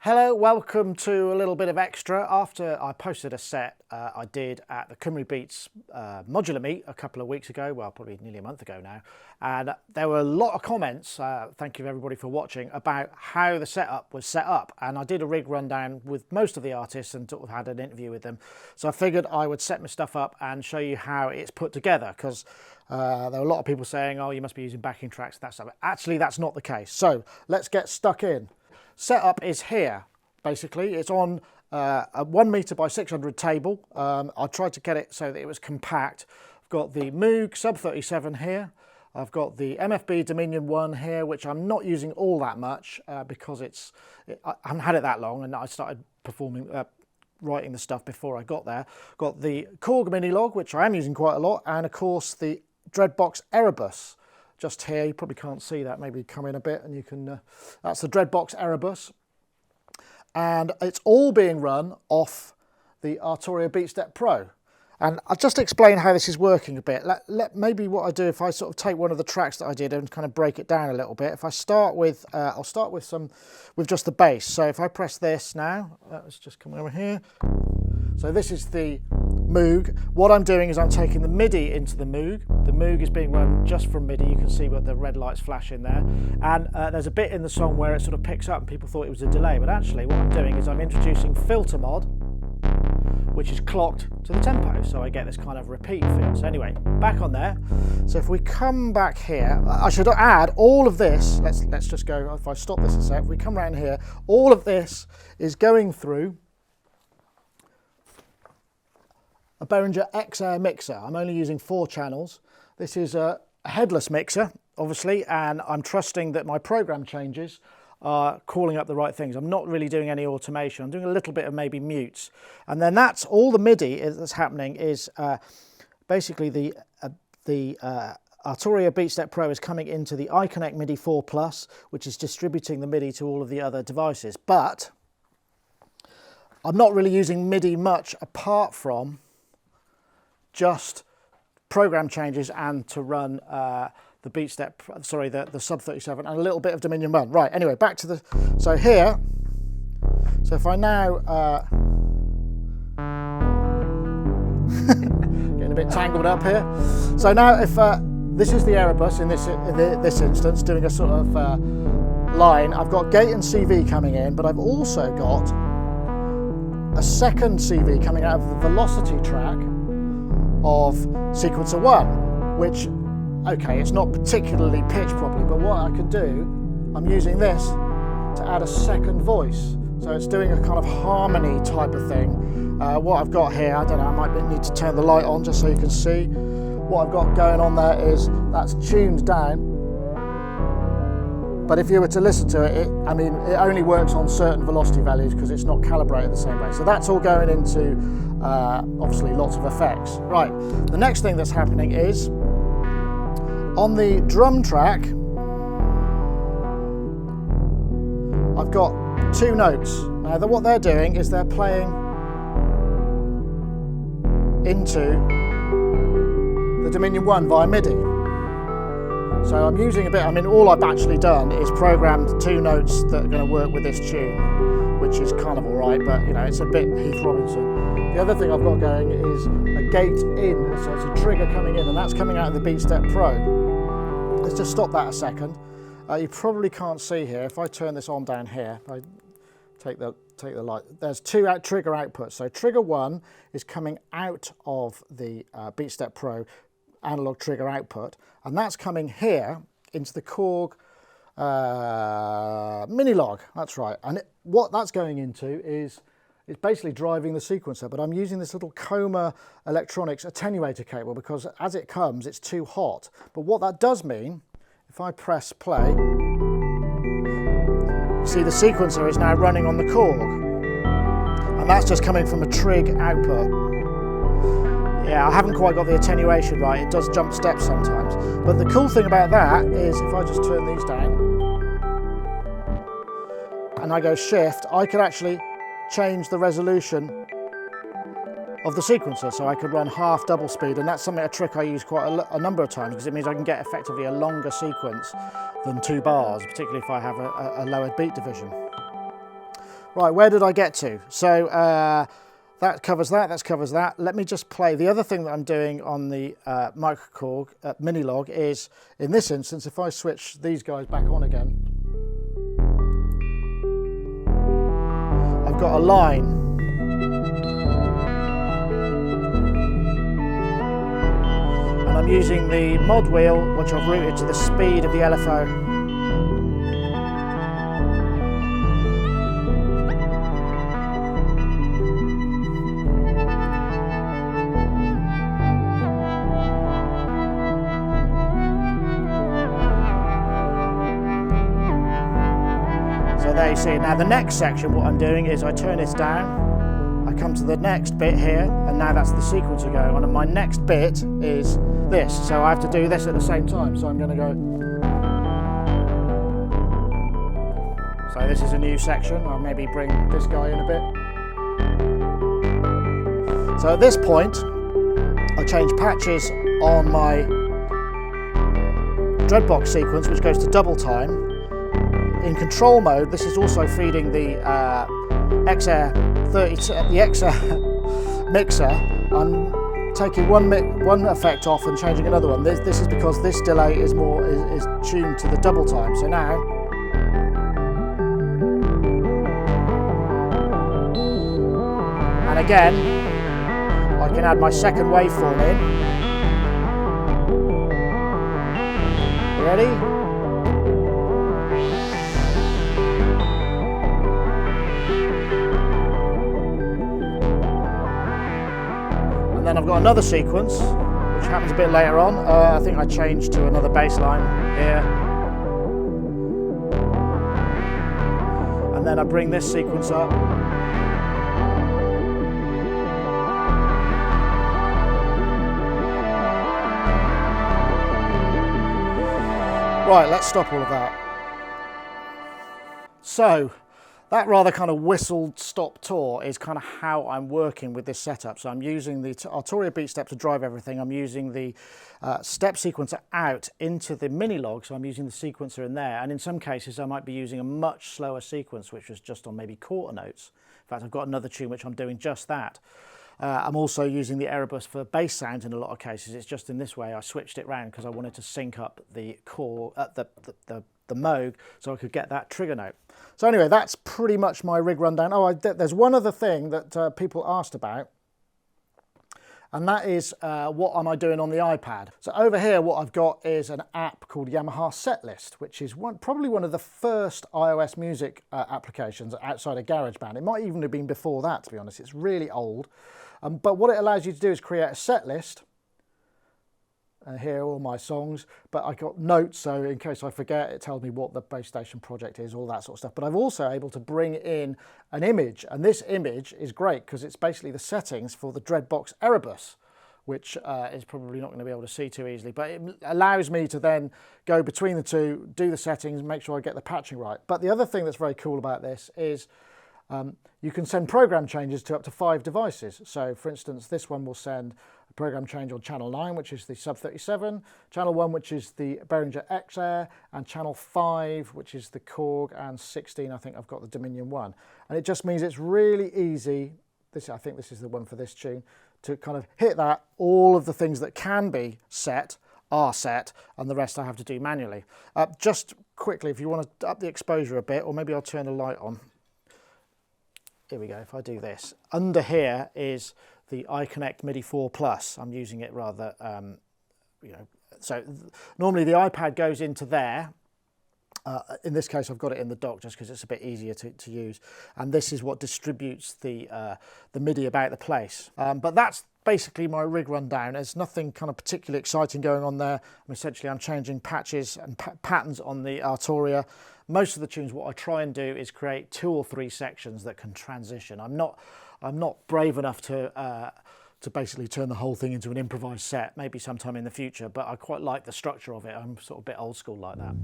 Hello, welcome to a little bit of extra. After I posted a set I did at the Cymru Beats modular meet a couple of weeks ago, well probably nearly a month ago now, and there were a lot of comments, thank you everybody for watching, about how the setup was set up. And I did a rig rundown with most of the artists and sort of had an interview with them. So I figured I would set my stuff up and show you how it's put together, because there were a lot of people saying, oh, you must be using backing tracks, that stuff. Actually, that's not the case. So let's get stuck in. Setup is here, basically. It's on a 1 meter by 600 table. I tried to get it so that it was compact. I've got the Moog Sub37 here. I've got the MFB Dominion 1 here, which I'm not using all that much because I haven't had it that long, and I started performing, writing the stuff before I got there. Got the Korg Minilogue, which I am using quite a lot, and of course the Dreadbox Erebus. Just here, you probably can't see that, maybe come in a bit and you can, that's the Dreadbox Erebus. And it's all being run off the Arturia Beatstep Pro. And I'll just explain how this is working a bit. Maybe what I do, if I sort of take one of the tracks that I did and kind of break it down a little bit. If I start with, I'll start with just the bass. So if I press this now, let's just come over here. So this is the Moog. What I'm doing is I'm taking the MIDI into the Moog. The Moog is being run just from MIDI. You can see what the red lights flash in there. And there's a bit in the song where it sort of picks up and people thought it was a delay. But actually what I'm doing is I'm introducing filter mod, which is clocked to the tempo. So I get this kind of repeat feel. So anyway, back on there. So if we come back here, I should add all of this. Let's just go, if I stop this a sec, if we come around here, all of this is going through a Behringer X-Air mixer. I'm only using 4 channels. This is a headless mixer, obviously, and I'm trusting that my program changes are calling up the right things. I'm not really doing any automation. I'm doing a little bit of maybe mutes. And then that's all the MIDI that's happening is basically the Arturia Beatstep Pro is coming into the iConnect MIDI 4 Plus, which is distributing the MIDI to all of the other devices. But I'm not really using MIDI much apart from just program changes and to run the Beatstep, sorry, the Sub37 and a little bit of Dominion 1. Right, anyway, back to the, so here, so if I now, getting a bit tangled up here. So now if, this is the Erebus in this instance, doing a sort of line. I've got gate and CV coming in, but I've also got a second CV coming out of the velocity track of sequencer 1, which, okay, it's not particularly pitched properly, but what I can do, I'm using this to add a second voice. So it's doing a kind of harmony type of thing. What I've got here, I don't know, I might need to turn the light on just so you can see. What I've got going on there is that's tuned down. But if you were to listen to it, I mean, it only works on certain velocity values because it's not calibrated the same way. So that's all going into, obviously, lots of effects. Right, the next thing that's happening is, on the drum track, I've got 2 notes. Now, what they're doing is they're playing into the Dominion 1 via MIDI. So I'm using a bit, I mean, all I've actually done is programmed 2 notes that are going to work with this tune, which is kind of all right, but, you know, it's a bit Heath Robinson. The other thing I've got going is a gate in, so it's a trigger coming in, and that's coming out of the Beatstep Pro. Let's just stop that a second. You probably can't see here. If I turn this on down here, if I take the light, there's 2 trigger outputs. So trigger 1 is coming out of the Beatstep Pro analog trigger output, and that's coming here into the Korg Minilogue. That's right. And what that's going into is it's basically driving the sequencer, but I'm using this little Coma Electronics attenuator cable because as it comes, it's too hot. But what that does mean, if I press play, you see the sequencer is now running on the Korg, and that's just coming from a trig output. Yeah, I haven't quite got the attenuation right. It does jump steps sometimes. But the cool thing about that is if I just turn these down and I go shift, I could actually change the resolution of the sequencer. So I could run half double speed, and that's a trick I use quite a number of times because it means I can get effectively a longer sequence than 2 bars, particularly if I have a lowered beat division. Right, where did I get to? So that covers that, that covers that. Let me just play. The other thing that I'm doing on the Korg Minilogue is, in this instance, if I switch these guys back on again, I've got a line. And I'm using the mod wheel, which I've routed to the speed of the LFO. There you see. Now the next section, what I'm doing is I turn this down, I come to the next bit here, and now that's the sequencer going on, and my next bit is this, so I have to do this at the same time. So I'm going to go, so this is a new section. I'll maybe bring this guy in a bit. So at this point I change patches on my Dreadbox sequence, which goes to double time. In control mode, this is also feeding the X-Air 30, the X-Air mixer. I'm taking one effect off and changing another one. This is because this delay is tuned to the double time. So now, and again, I can add my second waveform in. Ready? Then I've got another sequence, which happens a bit later on. I think I changed to another bass line here. And then I bring this sequence up. Right, let's stop all of that. So, that rather kind of whistled stop tour is kind of how I'm working with this setup. So I'm using the Arturia Beatstep to drive everything. I'm using the step sequencer out into the Minilogue, so I'm using the sequencer in there. And in some cases I might be using a much slower sequence, which was just on maybe quarter notes. In fact, I've got another tune which I'm doing just that. I'm also using the Erebus for bass sounds in a lot of cases. It's just in this way I switched it round because I wanted to sync up the core, the Moog, so I could get that trigger note. So anyway, that's pretty much my rig rundown. Oh, there's one other thing that people asked about, and that is what am I doing on the iPad. So over here what I've got is an app called Yamaha Setlist, which is probably one of the first iOS music applications outside of GarageBand. It might even have been before that, to be honest. It's really old. But what it allows you to do is create a set list. Here are all my songs, but I got notes, so in case I forget, it tells me what the base station project is, all that sort of stuff. But I'm also able to bring in an image, and this image is great because it's basically the settings for the Dreadbox Erebus, which is probably not going to be able to see too easily, but it allows me to then go between the two, do the settings, make sure I get the patching right. But the other thing that's very cool about this is you can send program changes to up to 5 devices. So for instance, this one will send a program change on channel 9, which is the Sub37, channel 1, which is the Behringer X-Air, and channel 5, which is the Korg, and 16, I think I've got the Dominion 1. And it just means it's really easy, I think this is the one for this tune, to kind of hit that. All of the things that can be set are set, and the rest I have to do manually. Just quickly, if you want to up the exposure a bit, or maybe I'll turn the light on. Here we go. If I do this, under here is the iConnect MIDI 4 Plus. I'm using it rather, so normally the iPad goes into there. In this case, I've got it in the dock just because it's a bit easier to use. And this is what distributes the MIDI about the place. But that's basically my rig rundown. There's nothing kind of particularly exciting going on there. Essentially, I'm changing patches and patterns on the Arturia. Most of the tunes, what I try and do is create 2 or 3 sections that can transition. I'm not brave enough to basically turn the whole thing into an improvised set, maybe sometime in the future, but I quite like the structure of it. I'm sort of a bit old school like that.